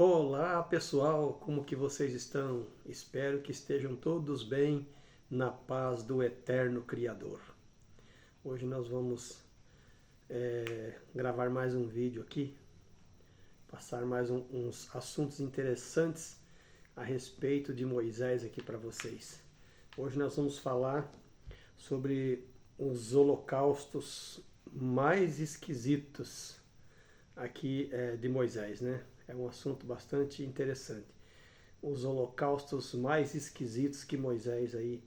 Olá pessoal, como que vocês estão? Espero que estejam todos bem na paz do Eterno Criador. Hoje nós vamos gravar mais um vídeo aqui, passar mais uns assuntos interessantes a respeito de Moisés aqui para vocês. Hoje nós vamos falar sobre os holocaustos mais esquisitos aqui de Moisés, né? É um assunto bastante interessante. Os holocaustos mais esquisitos que Moisés aí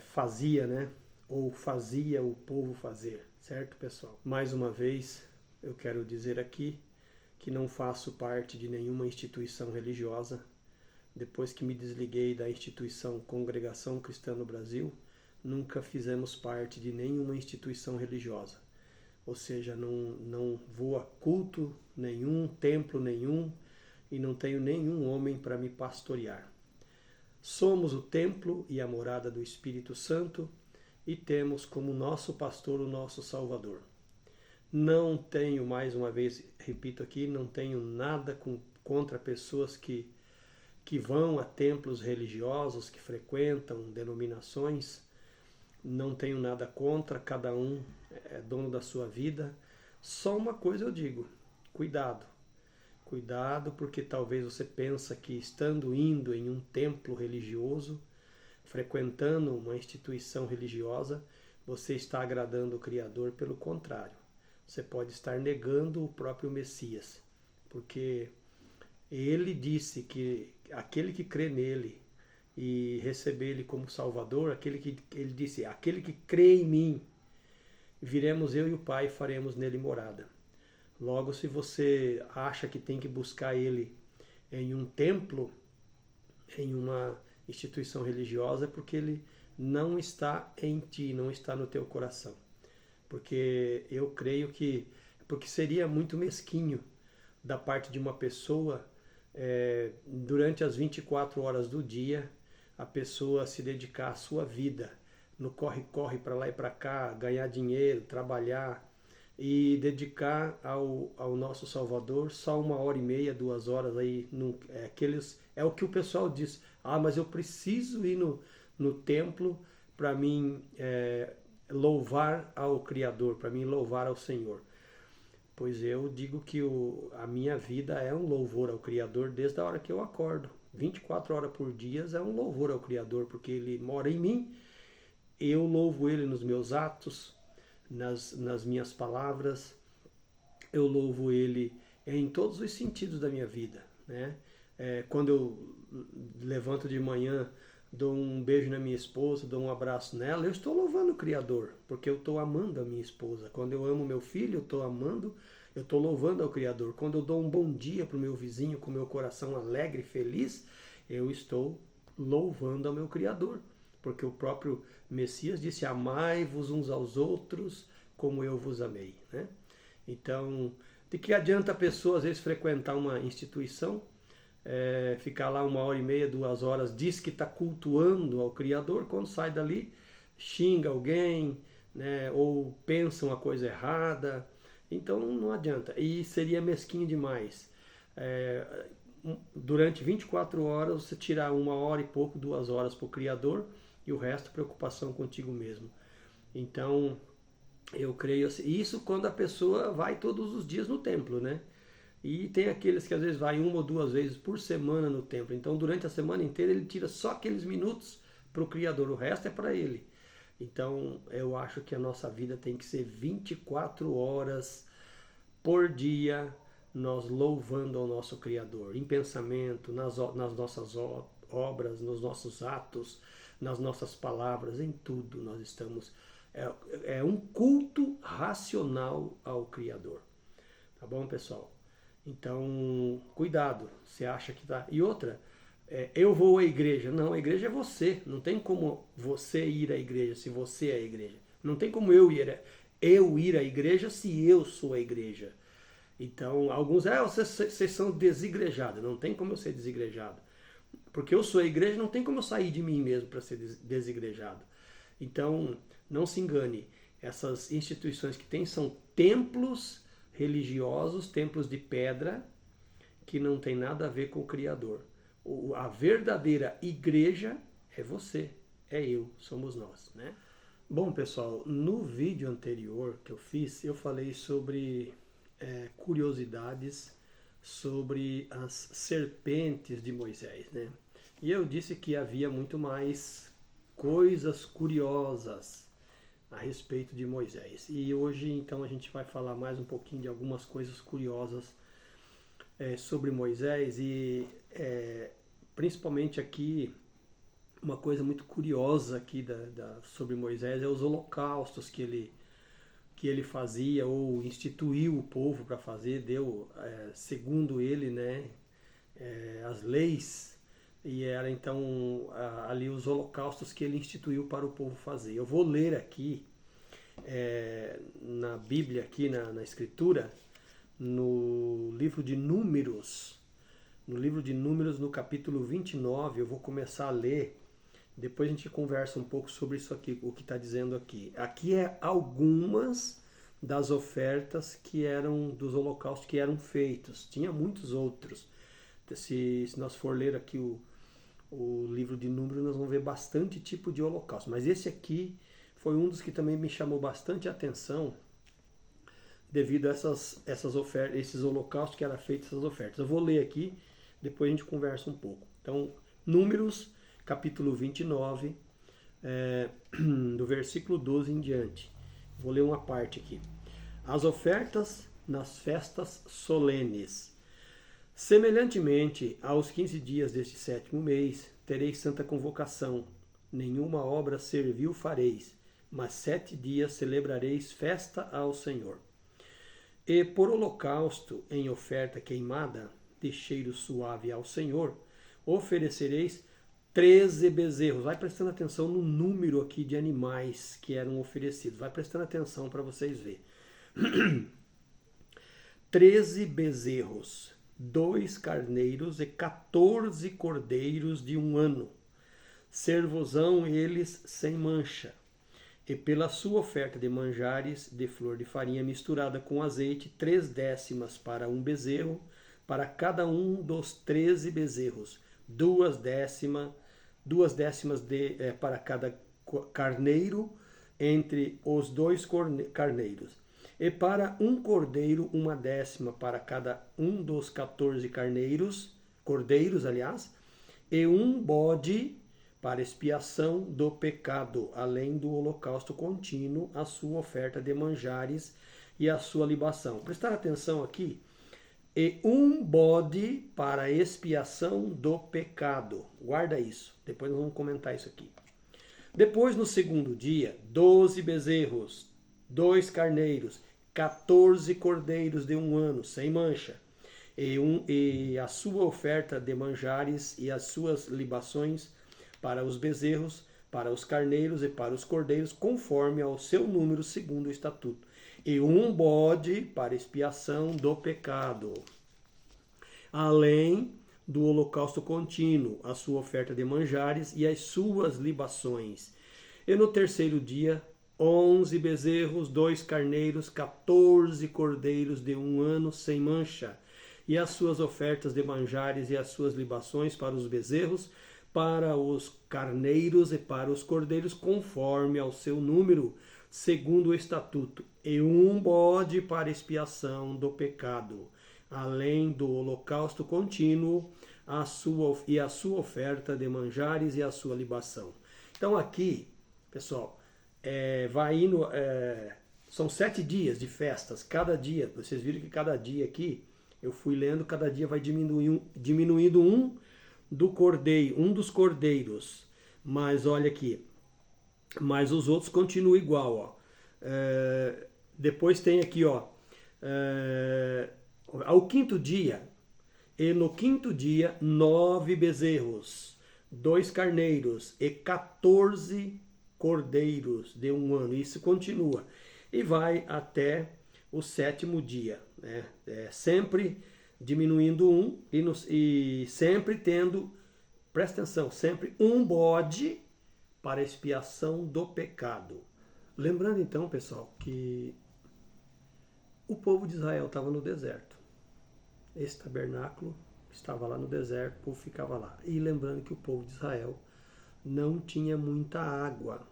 fazia, né? Ou fazia o povo fazer, certo, pessoal? Mais uma vez, eu quero dizer aqui que não faço parte de nenhuma instituição religiosa. Depois que me desliguei da instituição Congregação Cristã no Brasil, nunca fizemos parte de nenhuma instituição religiosa. Ou seja, não vou a culto nenhum, templo nenhum, e não tenho nenhum homem para me pastorear. Somos o templo e a morada do Espírito Santo e temos como nosso pastor o nosso Salvador. Não tenho, mais uma vez, repito aqui, não tenho nada contra pessoas que vão a templos religiosos, que frequentam denominações. Não tenho nada contra, cada um é dono da sua vida. Só uma coisa eu digo, cuidado. Cuidado, porque talvez você pensa que indo em um templo religioso, frequentando uma instituição religiosa, você está agradando o Criador. Pelo contrário, você pode estar negando o próprio Messias, porque ele disse que aquele que crê nele e receber ele como Salvador, ele disse, aquele que crê em mim, viremos eu e o Pai e faremos nele morada. Logo, se você acha que tem que buscar ele em um templo, em uma instituição religiosa, é porque ele não está em ti, não está no teu coração. Porque eu creio porque seria muito mesquinho da parte de uma pessoa, durante as 24 horas do dia, a pessoa se dedicar à sua vida, no corre-corre para lá e para cá, ganhar dinheiro, trabalhar e dedicar ao nosso Salvador só 1h30, 2 horas aí. É o que o pessoal diz. Ah, mas eu preciso ir no templo para mim louvar ao Criador, para mim louvar ao Senhor. Pois eu digo que a minha vida é um louvor ao Criador desde a hora que eu acordo. 24 horas por dia é um louvor ao Criador, porque Ele mora em mim. Eu louvo Ele nos meus atos, nas minhas palavras. Eu louvo Ele em todos os sentidos da minha vida, né? Quando eu levanto de manhã, dou um beijo na minha esposa, dou um abraço nela, eu estou louvando o Criador, porque eu estou amando a minha esposa. Quando eu amo meu filho, eu estou louvando ao Criador. Quando eu dou um bom dia para o meu vizinho com meu coração alegre e feliz, eu estou louvando ao meu Criador. Porque o próprio Messias disse, amai-vos uns aos outros como eu vos amei, né? Então, de que adianta a pessoa às vezes frequentar uma instituição, ficar lá 1h30, 2 horas, diz que está cultuando ao Criador, quando sai dali, xinga alguém, né, ou pensa uma coisa errada. Então não adianta. E seria mesquinho demais. Durante 24 horas você tirar 1 hora e pouco, 2 horas para o Criador e o resto preocupação contigo mesmo. Então eu creio assim, isso quando a pessoa vai todos os dias no templo, né? E tem aqueles que às vezes vai 1 ou 2 vezes por semana no templo. Então durante a semana inteira ele tira só aqueles minutos para o Criador, o resto é para ele. Então eu acho que a nossa vida tem que ser 24 horas por dia, nós louvando ao nosso Criador, em pensamento, nas nossas obras, nos nossos atos, nas nossas palavras, em tudo nós estamos. É um culto racional ao Criador. Tá bom, pessoal? Então, cuidado, você acha que tá. E outra, eu vou à igreja. Não, a igreja é você. Não tem como você ir à igreja se você é a igreja. Não tem como eu ir à igreja se eu sou a igreja. Então, alguns, vocês são desigrejados. Não tem como eu ser desigrejado. Porque eu sou a igreja, não tem como eu sair de mim mesmo para ser desigrejado. Então, não se engane. Essas instituições que tem são templos religiosos, templos de pedra, que não tem nada a ver com o Criador. A verdadeira igreja é você, é eu, somos nós, né? Bom, pessoal, no vídeo anterior que eu fiz, eu falei sobre curiosidades sobre as serpentes de Moisés, né? E eu disse que havia muito mais coisas curiosas a respeito de Moisés. E hoje, então, a gente vai falar mais um pouquinho de algumas coisas curiosas sobre Moisés e principalmente aqui uma coisa muito curiosa aqui sobre Moisés é os holocaustos que ele fazia ou instituiu o povo para fazer, deu, segundo ele, né, as leis, e era então ali os holocaustos que ele instituiu para o povo fazer. Eu vou ler aqui na Bíblia, aqui na Escritura, no livro de Números, no capítulo 29, eu vou começar a ler, depois a gente conversa um pouco sobre isso aqui, o que está dizendo aqui. Aqui é algumas das ofertas que eram dos holocaustos que eram feitos. Tinha muitos outros. Se nós for ler aqui o livro de Números, nós vamos ver bastante tipo de holocausto. Mas esse aqui foi um dos que também me chamou bastante atenção devido a essas ofertas, esses holocaustos que eram feitos, essas ofertas. Eu vou ler aqui, depois a gente conversa um pouco. Então, Números, capítulo 29, do versículo 12 em diante. Vou ler uma parte aqui. As ofertas nas festas solenes. Semelhantemente, aos 15 dias deste 7º mês, tereis santa convocação. Nenhuma obra servil fareis, mas 7 dias celebrareis festa ao Senhor. E por holocausto em oferta queimada, de cheiro suave ao Senhor, oferecereis 13 bezerros. Vai prestando atenção no número aqui de animais que eram oferecidos. Vai prestando atenção para vocês verem. 13 bezerros, 2 carneiros e 14 cordeiros de 1 ano. Servosão eles sem mancha. E pela sua oferta de manjares de flor de farinha misturada com azeite, 3 décimas para um bezerro, para cada um dos 13 bezerros, 2 décimas para cada carneiro entre os 2 carneiros. E para um cordeiro, 1 décima para cada um dos 14 cordeiros, e um bode para expiação do pecado, além do holocausto contínuo, a sua oferta de manjares e a sua libação. Prestar atenção aqui. E um bode para expiação do pecado. Guarda isso. Depois nós vamos comentar isso aqui. Depois, no 2º dia, 12 bezerros, 2 carneiros, 14 cordeiros de 1 ano, sem mancha. E a sua oferta de manjares e as suas libações para os bezerros, para os carneiros e para os cordeiros, conforme ao seu número, segundo o estatuto. E um bode para expiação do pecado. Além do holocausto contínuo, a sua oferta de manjares e as suas libações. E no 3º dia, 11 bezerros, 2 carneiros, 14 cordeiros de 1 ano, sem mancha. E as suas ofertas de manjares e as suas libações para os bezerros, para os carneiros e para os cordeiros, conforme ao seu número, segundo o estatuto, e um bode para expiação do pecado, além do holocausto contínuo, a sua oferta de manjares e a sua libação. Então aqui, pessoal, são 7 dias de festas, cada dia, vocês viram que cada dia aqui, eu fui lendo, cada dia vai diminuindo um dos cordeiros, mas olha aqui, mas os outros continuam igual, ó. Depois tem aqui, ó, ao 5º dia, e no 5º dia, 9 bezerros, 2 carneiros e 14 cordeiros de 1 ano, isso continua, e vai até o 7º dia, né? Sempre diminuindo um e sempre tendo, presta atenção, sempre um bode para expiação do pecado. Lembrando então, pessoal, que o povo de Israel estava no deserto. esse tabernáculo estava lá no deserto, o povo ficava lá. E lembrando que o povo de Israel não tinha muita água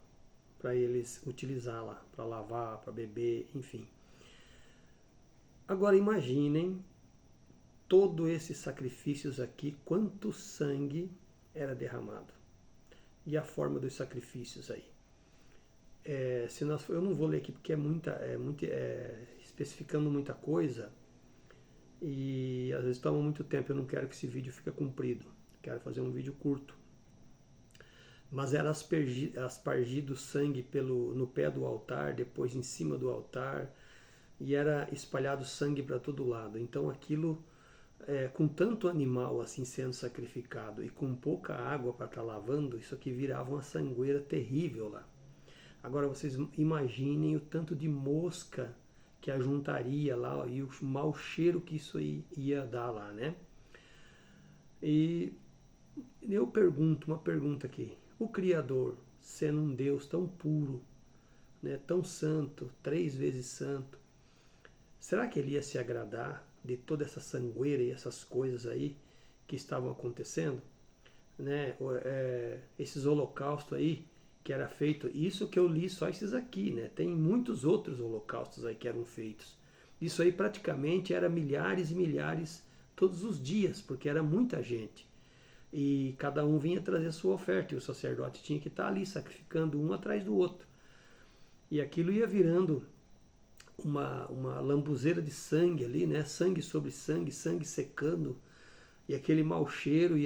para eles utilizar lá, para lavar, para beber, enfim. Agora imaginem todos esses sacrifícios aqui, quanto sangue era derramado. E a forma dos sacrifícios aí. Eu não vou ler aqui porque especificando muita coisa e às vezes toma muito tempo. Eu não quero que esse vídeo fique comprido. Quero fazer um vídeo curto. Mas era aspargido sangue no pé do altar, depois em cima do altar, e era espalhado sangue para todo lado. Então aquilo, com tanto animal assim sendo sacrificado e com pouca água para estar lavando, isso aqui virava uma sangueira terrível lá. Agora vocês imaginem o tanto de mosca que ajuntaria lá e o mau cheiro que isso aí ia dar lá, né? E eu pergunto, uma pergunta aqui. O Criador, sendo um Deus tão puro, né, tão santo, 3 vezes santo, será que ele ia se agradar de toda essa sangueira e essas coisas aí que estavam acontecendo? Né? Esses holocaustos aí que era feito, isso que eu li só esses aqui, né? Tem muitos outros holocaustos aí que eram feitos. Isso aí praticamente era milhares e milhares todos os dias, porque era muita gente. E cada um vinha trazer sua oferta, e o sacerdote tinha que estar ali sacrificando um atrás do outro. E aquilo ia virando uma lambuzeira de sangue ali, né? Sangue sobre sangue, sangue secando, e aquele mau cheiro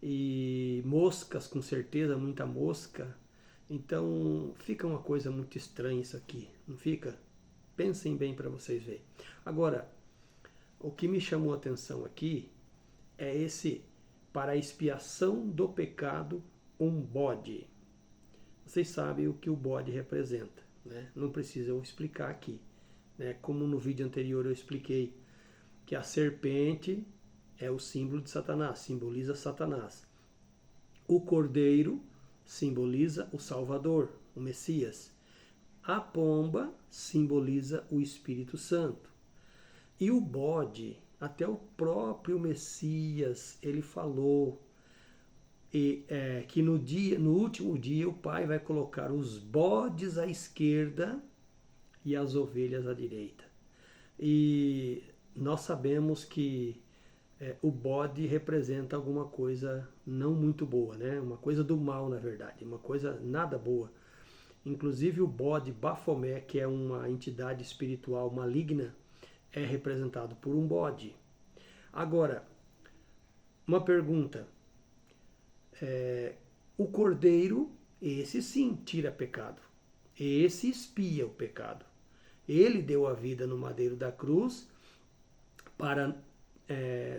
e moscas, com certeza, muita mosca. Então fica uma coisa muito estranha isso aqui, não fica? Pensem bem para vocês verem. Agora, o que me chamou a atenção aqui é esse, para a expiação do pecado, um bode. Vocês sabem o que o bode representa, né? Não precisa eu explicar aqui, né? Como no vídeo anterior eu expliquei que a serpente é o símbolo de Satanás, simboliza Satanás. O cordeiro simboliza o Salvador, o Messias. A pomba simboliza o Espírito Santo. E o bode, até o próprio Messias, ele falou que no último dia o Pai vai colocar os bodes à esquerda e as ovelhas à direita. E nós sabemos que o bode representa alguma coisa não muito boa, né? Uma coisa do mal, na verdade, uma coisa nada boa. Inclusive o bode Bafomé, que é uma entidade espiritual maligna, é representado por um bode. Agora, uma pergunta. O cordeiro, esse sim tira pecado. Esse expia o pecado. Ele deu a vida no madeiro da cruz para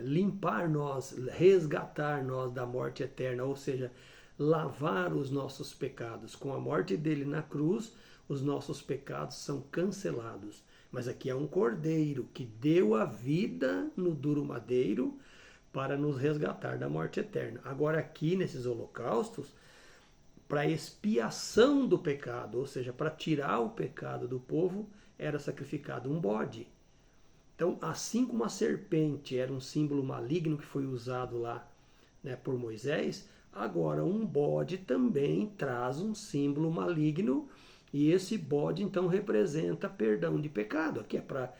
limpar nós, resgatar nós da morte eterna, ou seja, lavar os nossos pecados. Com a morte dele na cruz, os nossos pecados são cancelados. Mas aqui é um cordeiro que deu a vida no duro madeiro para nos resgatar da morte eterna. Agora aqui nesses holocaustos, para expiação do pecado, ou seja, para tirar o pecado do povo, era sacrificado um bode. Então, assim como a serpente era um símbolo maligno que foi usado lá, né, por Moisés, agora um bode também traz um símbolo maligno, e esse bode então representa perdão de pecado. Aqui é para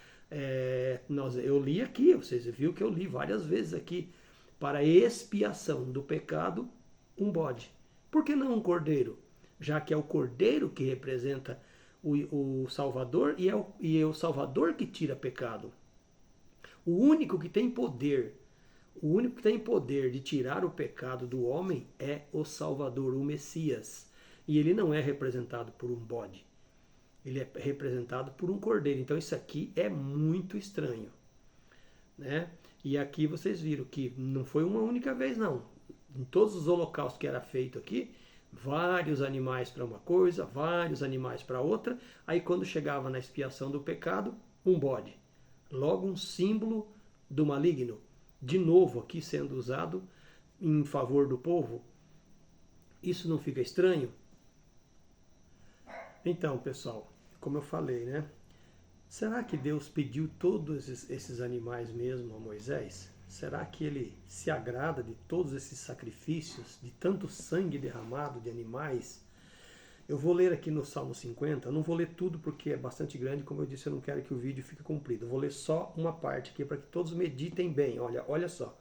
eu li aqui, vocês viram que eu li várias vezes aqui, para expiação do pecado, um bode. Por que não um cordeiro? Já que é o cordeiro que representa o Salvador e é o Salvador que tira pecado. O único que tem poder de tirar o pecado do homem é o Salvador, o Messias. E ele não é representado por um bode. Ele é representado por um cordeiro. Então isso aqui é muito estranho, né? E aqui vocês viram que não foi uma única vez, não. Em todos os holocaustos que era feito aqui, vários animais para uma coisa, vários animais para outra. Aí quando chegava na expiação do pecado, um bode. Logo um símbolo do maligno. De novo aqui sendo usado em favor do povo. Isso não fica estranho? Então, pessoal, como eu falei, né? Será que Deus pediu todos esses animais mesmo a Moisés? Será que ele se agrada de todos esses sacrifícios, de tanto sangue derramado de animais? Eu vou ler aqui no Salmo 50, eu não vou ler tudo porque é bastante grande, como eu disse, eu não quero que o vídeo fique comprido. Eu vou ler só uma parte aqui para que todos meditem bem. Olha só.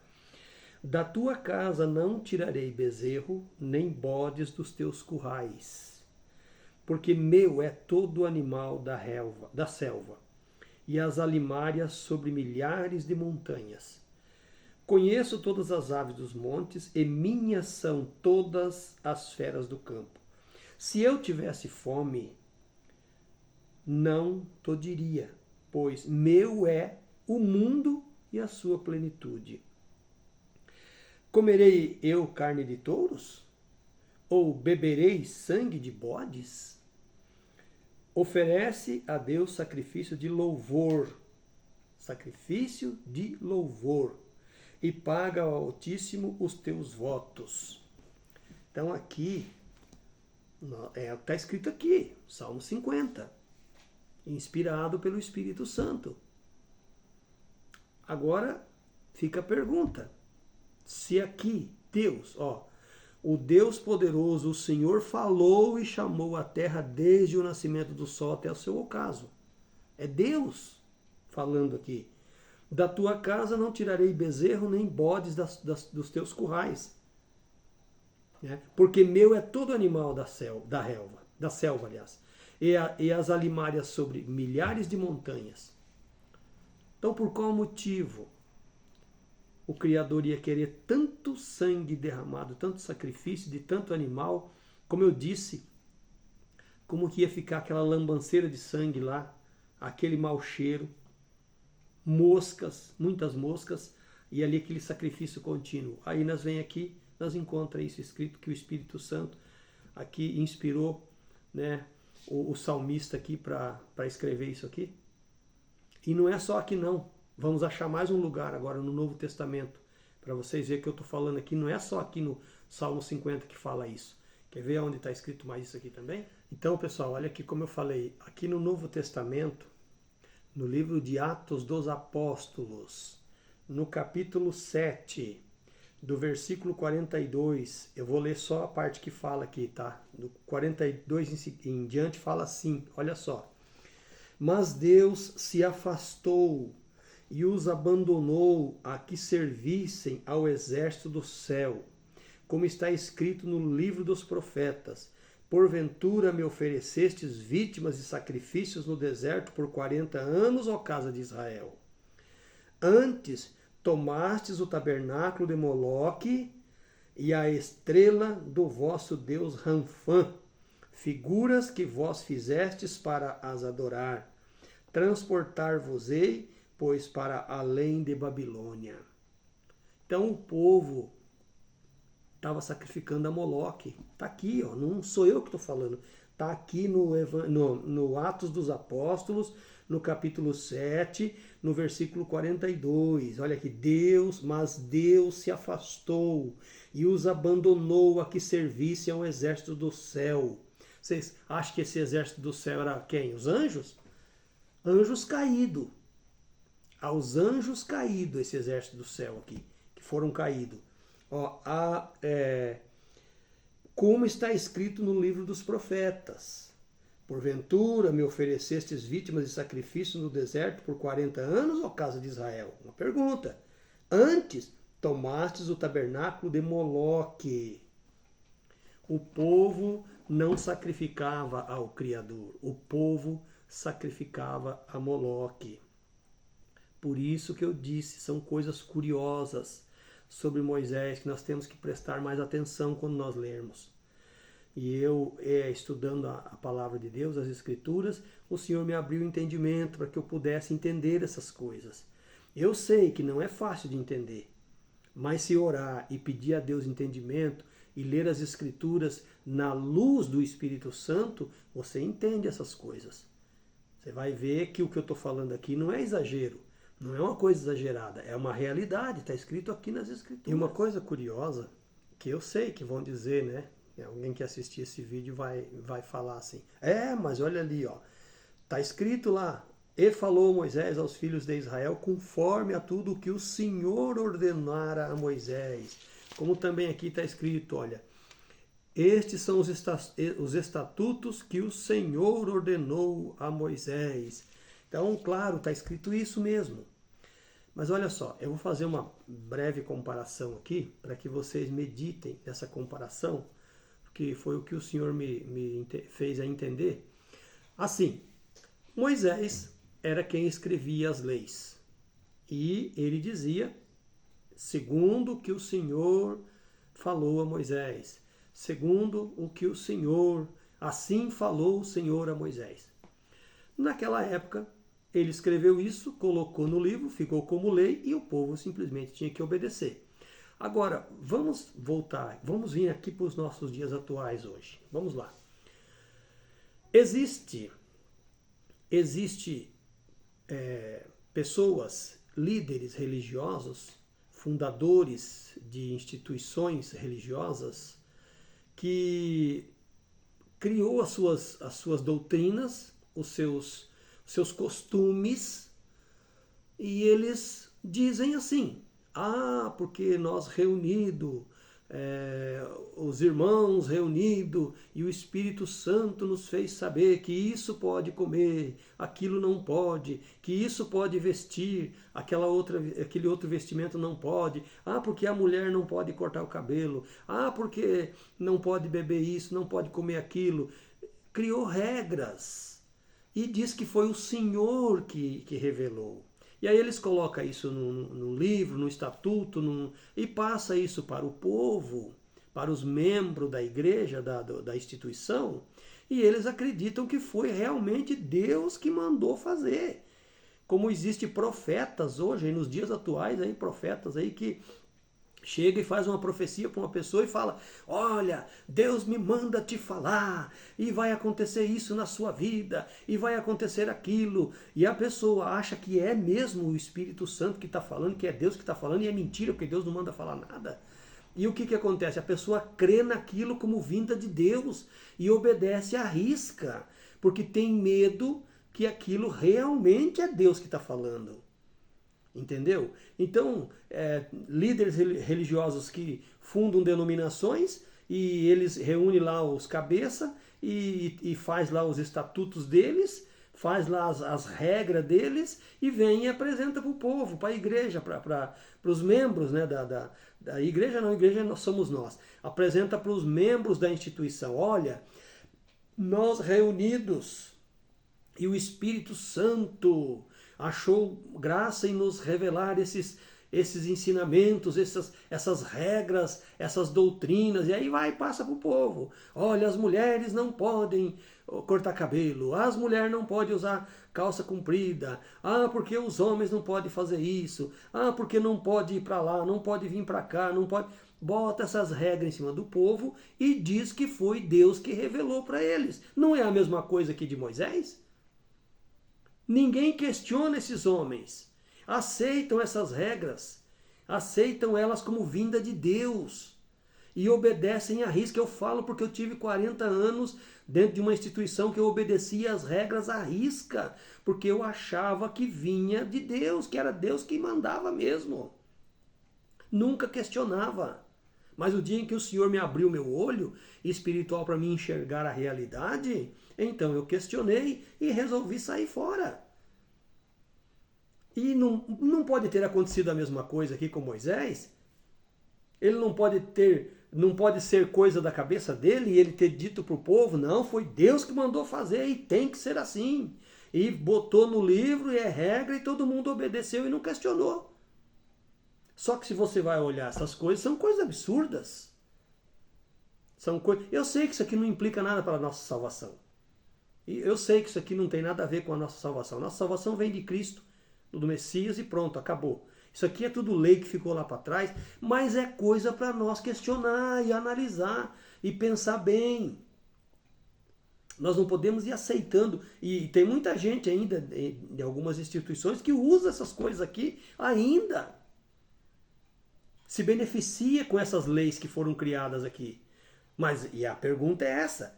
Da tua casa não tirarei bezerro, nem bodes dos teus currais, porque meu é todo animal da selva, e as alimárias sobre milhares de montanhas. Conheço todas as aves dos montes, e minhas são todas as feras do campo. Se eu tivesse fome, não te diria, pois meu é o mundo e a sua plenitude. Comerei eu carne de touros? Ou beberei sangue de bodes? Oferece a Deus sacrifício de louvor, e paga ao Altíssimo os teus votos. Então aqui, está escrito aqui, Salmo 50, inspirado pelo Espírito Santo. Agora fica a pergunta, se aqui Deus, o Deus poderoso, o Senhor falou e chamou a terra desde o nascimento do sol até o seu ocaso. É Deus falando aqui. Da tua casa não tirarei bezerro nem bodes dos teus currais. Porque meu é todo animal da selva, aliás. E as alimárias sobre milhares de montanhas. Então, por qual motivo o Criador ia querer tanto sangue derramado, tanto sacrifício de tanto animal? Como eu disse, como que ia ficar aquela lambanceira de sangue lá, aquele mau cheiro, moscas, muitas moscas, e ali aquele sacrifício contínuo. Aí nós vem aqui, nós encontramos isso escrito, que o Espírito Santo aqui inspirou, né, o salmista aqui para escrever isso aqui. E não é só aqui não. Vamos achar mais um lugar agora no Novo Testamento, para vocês verem que eu estou falando aqui, não é só aqui no Salmo 50 que fala isso. Quer ver onde está escrito mais isso aqui também? Então, pessoal, olha aqui como eu falei, aqui no Novo Testamento, no livro de Atos dos Apóstolos, no capítulo 7, do versículo 42, eu vou ler só a parte que fala aqui, tá? Do 42 em diante fala assim, olha só. Mas Deus se afastou e os abandonou a que servissem ao exército do céu, como está escrito no livro dos profetas. Porventura me oferecestes vítimas e sacrifícios no deserto por 40 anos, ó casa de Israel. Antes tomastes o tabernáculo de Moloque e a estrela do vosso deus Ranfã, figuras que vós fizestes para as adorar. Transportar-vos-ei, pois, para além de Babilônia. Então o povo estava sacrificando a Moloque. Está aqui, não sou eu que estou falando. Está aqui no Atos dos Apóstolos, no capítulo 7, no versículo 42. Olha aqui, mas Deus se afastou e os abandonou a que servissem ao exército do céu. Vocês acham que esse exército do céu era quem? Os anjos? Anjos caídos. Aos anjos caídos, esse exército do céu aqui, que foram caídos. Como está escrito no livro dos profetas. Porventura me oferecestes vítimas e sacrifícios no deserto por 40 anos, ó casa de Israel? Uma pergunta. Antes tomastes o tabernáculo de Moloque. O povo não sacrificava ao Criador. O povo sacrificava a Moloque. Por isso que eu disse, são coisas curiosas sobre Moisés que nós temos que prestar mais atenção quando nós lermos. E eu, estudando a palavra de Deus, as Escrituras, o Senhor me abriu o entendimento para que eu pudesse entender essas coisas. Eu sei que não é fácil de entender, mas se orar e pedir a Deus entendimento e ler as Escrituras na luz do Espírito Santo, você entende essas coisas. Você vai ver que o que eu estou falando aqui não é exagero. Não é uma coisa exagerada, é uma realidade, está escrito aqui nas Escrituras. E uma coisa curiosa, que eu sei que vão dizer, né? Alguém que assistir esse vídeo vai falar assim, mas olha ali, está escrito lá, E falou Moisés aos filhos de Israel conforme a tudo o que o Senhor ordenara a Moisés. Como também aqui está escrito, olha, estes são os estatutos que o Senhor ordenou a Moisés. Então, claro, está escrito isso mesmo. Mas olha só, eu vou fazer uma breve comparação aqui, para que vocês meditem nessa comparação, que foi o que o Senhor me fez a entender. Assim, Moisés era quem escrevia as leis. E ele dizia, segundo o que o Senhor falou a Moisés, segundo o que o Senhor, assim falou o Senhor a Moisés. Naquela época, ele escreveu isso, colocou no livro, ficou como lei e o povo simplesmente tinha que obedecer. Agora, vamos voltar, vamos vir aqui para os nossos dias atuais hoje. Vamos lá. Existe pessoas, líderes religiosos, fundadores de instituições religiosas, que criou as suas doutrinas, os seus costumes, e eles dizem assim, porque nós reunidos, os irmãos reunidos, e o Espírito Santo nos fez saber que isso pode comer, aquilo não pode, que isso pode vestir, aquele outro vestimento não pode, porque a mulher não pode cortar o cabelo, porque não pode beber isso, não pode comer aquilo. Criou regras e diz que foi o Senhor que revelou. E aí eles colocam isso no livro, no estatuto, e passa isso para o povo, para os membros da igreja, da instituição, e eles acreditam que foi realmente Deus que mandou fazer. Como existem profetas hoje, nos dias atuais, profetas que chega e faz uma profecia para uma pessoa e fala, olha, Deus me manda te falar, e vai acontecer isso na sua vida, e vai acontecer aquilo, e a pessoa acha que é mesmo o Espírito Santo que está falando, que é Deus que está falando, e é mentira, porque Deus não manda falar nada. E o que acontece? A pessoa crê naquilo como vinda de Deus, e obedece à risca, porque tem medo que aquilo realmente é Deus que está falando. Entendeu? Então, líderes religiosos que fundam denominações e eles reúnem lá os cabeças e faz lá os estatutos deles, faz lá as regras deles e vem e apresenta para o povo, para a igreja, para os membros, né, da igreja. Não, a igreja somos nós. Apresenta para os membros da instituição. Olha, nós reunidos e o Espírito Santo achou graça em nos revelar esses ensinamentos, essas regras, essas doutrinas, e aí passa para o povo. Olha, as mulheres não podem cortar cabelo, as mulheres não podem usar calça comprida, porque os homens não podem fazer isso, porque não pode ir para lá, não pode vir para cá, não pode... Bota essas regras em cima do povo e diz que foi Deus que revelou para eles. Não é a mesma coisa que de Moisés? Ninguém questiona esses homens. Aceitam essas regras. Aceitam elas como vinda de Deus. E obedecem à risca. Eu falo porque eu tive 40 anos dentro de uma instituição que eu obedecia às regras à risca. Porque eu achava que vinha de Deus, que era Deus que mandava mesmo. Nunca questionava. Mas o dia em que o Senhor me abriu meu olho espiritual para me enxergar a realidade, então eu questionei e resolvi sair fora. E não pode ter acontecido a mesma coisa aqui com Moisés. Ele não pode ser coisa da cabeça dele e ele ter dito para o povo, não, foi Deus que mandou fazer e tem que ser assim. E botou no livro e é regra e todo mundo obedeceu e não questionou. Só que se você vai olhar essas coisas, são coisas absurdas. Eu sei que isso aqui não implica nada para a nossa salvação. Eu sei que isso aqui não tem nada a ver com a nossa salvação. Nossa salvação vem de Cristo, do Messias e pronto, acabou. Isso aqui é tudo lei que ficou lá para trás, mas é coisa para nós questionar e analisar e pensar bem. Nós não podemos ir aceitando, e tem muita gente ainda, de algumas instituições, que usa essas coisas aqui ainda. Se beneficia com essas leis que foram criadas aqui. E a pergunta é essa: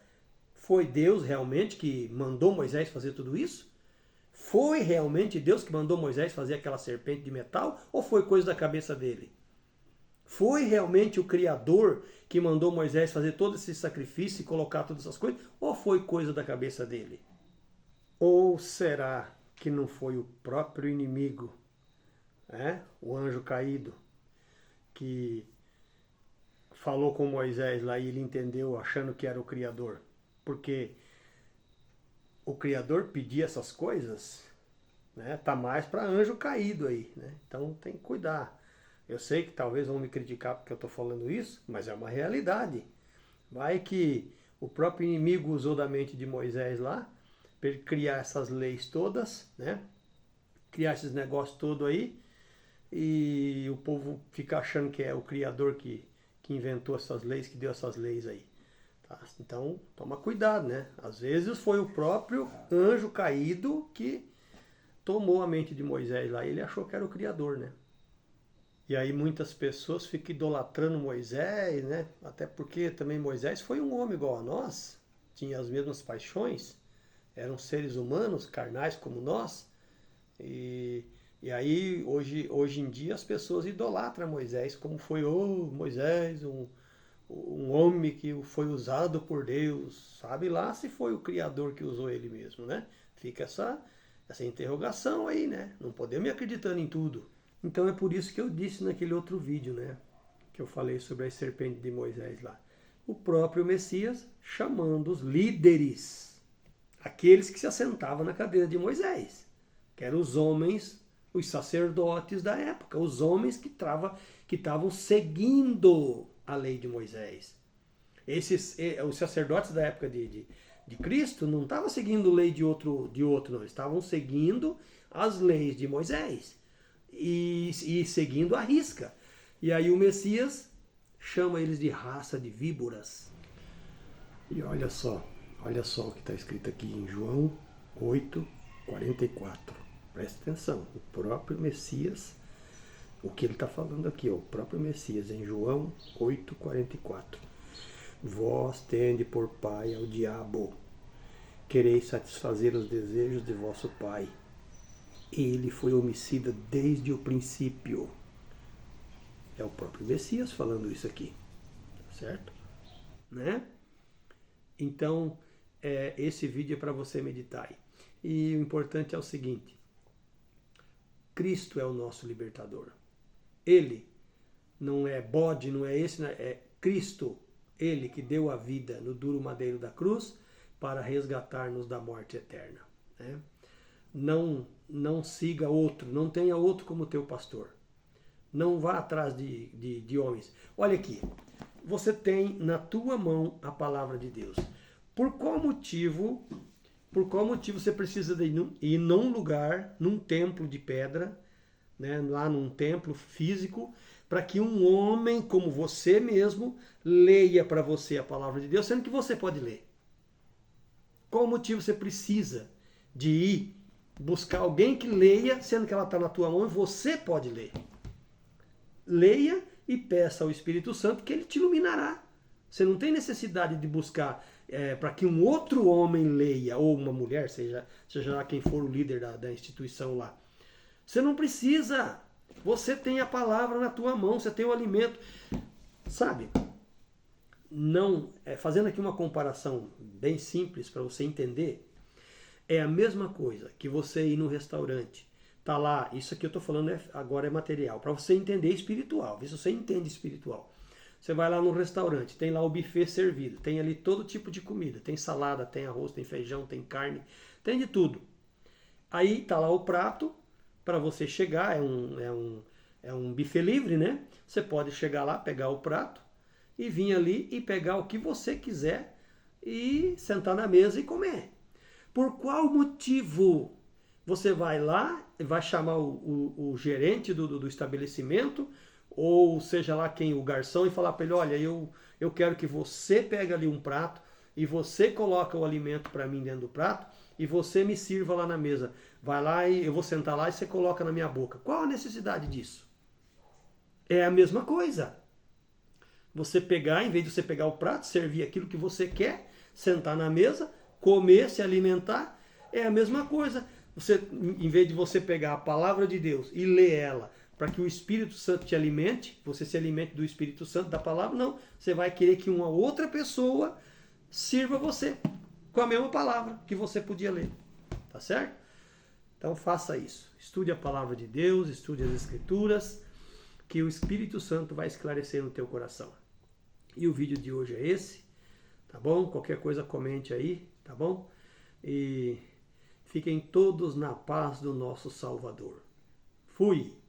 foi Deus realmente que mandou Moisés fazer tudo isso? Foi realmente Deus que mandou Moisés fazer aquela serpente de metal ou foi coisa da cabeça dele? Foi realmente o Criador que mandou Moisés fazer todo esse sacrifício e colocar todas essas coisas ou foi coisa da cabeça dele? Ou será que não foi o próprio inimigo, o anjo caído, que falou com Moisés lá e ele entendeu achando que era o Criador? Porque o Criador pedir essas coisas, tá mais para anjo caído aí, né? Então tem que cuidar. Eu sei que talvez vão me criticar porque eu estou falando isso, mas é uma realidade. Vai que o próprio inimigo usou da mente de Moisés lá para ele criar essas leis todas, né? Criar esses negócios todos aí, e o povo fica achando que é o Criador que inventou essas leis, que deu essas leis aí. Tá? Então, toma cuidado, né? Às vezes foi o próprio anjo caído que tomou a mente de Moisés lá e ele achou que era o Criador, né? E aí muitas pessoas ficam idolatrando Moisés, né? Até porque também Moisés foi um homem igual a nós, tinha as mesmas paixões, eram seres humanos, carnais como nós. E aí hoje em dia as pessoas idolatram Moisés, como foi Moisés, um homem que foi usado por Deus. Sabe lá se foi o Criador que usou ele mesmo, né? Fica essa interrogação aí, né? Não podemos ir acreditando em tudo. Então é por isso que eu disse naquele outro vídeo, né? Que eu falei sobre a serpente de Moisés lá. O próprio Messias chamando os líderes, aqueles que se assentavam na cadeira de Moisés, que eram os homens, os sacerdotes da época, os homens que estavam seguindo a lei de Moisés. Os sacerdotes da época de Cristo não estavam seguindo lei de outro, não. Estavam seguindo as leis de Moisés e seguindo a risca. E aí o Messias chama eles de raça de víboras. E olha só o que está escrito aqui em João 8:44. Presta atenção, o próprio Messias, o que ele está falando aqui, o próprio Messias, em João 8:44. Vós tende por pai ao diabo, quereis satisfazer os desejos de vosso pai. Ele foi homicida desde o princípio. É o próprio Messias falando isso aqui, certo? Né? Então, esse vídeo é para você meditar aí. E o importante é o seguinte: Cristo é o nosso libertador. Ele não é bode, não é esse, é Cristo. Ele que deu a vida no duro madeiro da cruz para resgatar-nos da morte eterna. Né? Não siga outro, não tenha outro como teu pastor. Não vá atrás de homens. Olha aqui, você tem na tua mão a palavra de Deus. Por qual motivo você precisa de ir num lugar, num templo de pedra, né, lá num templo físico, para que um homem como você mesmo leia para você a palavra de Deus, sendo que você pode ler? Qual motivo você precisa de ir buscar alguém que leia, sendo que ela está na tua mão e você pode ler? Leia e peça ao Espírito Santo que ele te iluminará. Você não tem necessidade de buscar para que um outro homem leia, ou uma mulher, seja lá quem for o líder da instituição lá. Você não precisa. Você tem a palavra na tua mão, você tem o alimento. Sabe? Não, fazendo aqui uma comparação bem simples para você entender, é a mesma coisa que você ir no restaurante. Tá lá, isso aqui eu estou falando agora é material, para você entender espiritual, ver se você entende espiritual. Você vai lá no restaurante, tem lá o buffet servido, tem ali todo tipo de comida, tem salada, tem arroz, tem feijão, tem carne, tem de tudo. Aí tá lá o prato, para você chegar, é um buffet livre, né? Você pode chegar lá, pegar o prato e vir ali e pegar o que você quiser e sentar na mesa e comer. Por qual motivo você vai lá, vai chamar o gerente do estabelecimento, ou seja lá quem, o garçom, e falar para ele: olha, eu quero que você pegue ali um prato e você coloca o alimento para mim dentro do prato e você me sirva lá na mesa. Vai lá e eu vou sentar lá e você coloca na minha boca. Qual a necessidade disso? É a mesma coisa. Você pegar, em vez de você pegar o prato, servir aquilo que você quer, sentar na mesa, comer, se alimentar, é a mesma coisa. em vez de você pegar a palavra de Deus e ler ela para que o Espírito Santo te alimente, você se alimente do Espírito Santo, da palavra, não. Você vai querer que uma outra pessoa sirva você com a mesma palavra que você podia ler. Tá certo? Então faça isso. Estude a palavra de Deus, estude as Escrituras, que o Espírito Santo vai esclarecer no teu coração. E o vídeo de hoje é esse, tá bom? Qualquer coisa comente aí, tá bom? E fiquem todos na paz do nosso Salvador. Fui!